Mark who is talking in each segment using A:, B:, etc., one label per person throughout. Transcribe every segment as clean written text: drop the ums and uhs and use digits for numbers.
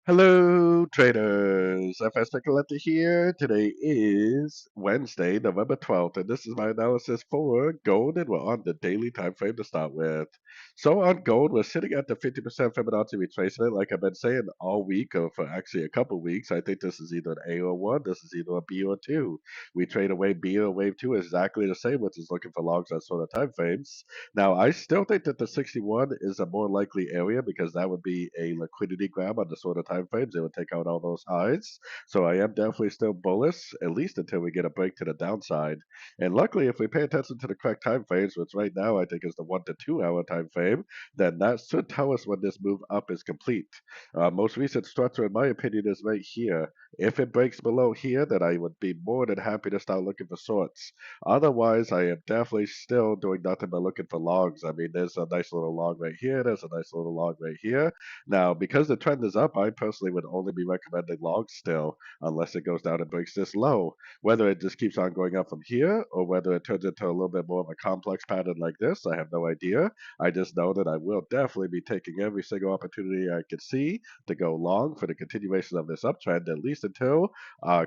A: Hello, traders. FX Pip Collector here. Today is Wednesday, November 12th, and this is my analysis for gold, and we're on the daily time frame to start with. So on gold, we're sitting at the 50% Fibonacci retracement, like I've been saying all week, or for actually a couple weeks. I think this is either an A or 1, this is either a B or 2. We trade away B or wave 2 exactly the same, which is looking for longs on sort of time frames. Now, I still think that the 61 is a more likely area because that would be a liquidity grab on the sort of time frames. It would take out all those highs. So I am definitely still bullish, at least until we get a break to the downside. And luckily, if we pay attention to the correct time frames, which right now I think is the 1 to 2 hour time frame, then that should tell us when this move up is complete. Most recent structure, in my opinion, is right here. If it breaks below here, then I would be more than happy to start looking for shorts. Otherwise, I am definitely still doing nothing but looking for logs. I mean, there's a nice little log right here. There's a nice little log right here. Now, because the trend is up, I personally would only be recommending logs still, unless it goes down and breaks this low. Whether it just keeps on going up from here, or whether it turns into a little bit more of a complex pattern like this, I have no idea. I just know that I will definitely be taking every single opportunity I can see to go long for the continuation of this uptrend, at least until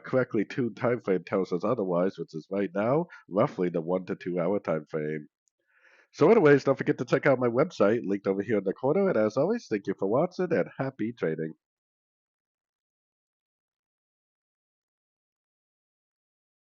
A: correctly tuned time frame tells us otherwise, which is right now roughly the 1 to 2 hour time frame. So, anyways, don't forget to check out my website linked over here in the corner. And as always, thank you for watching and happy trading.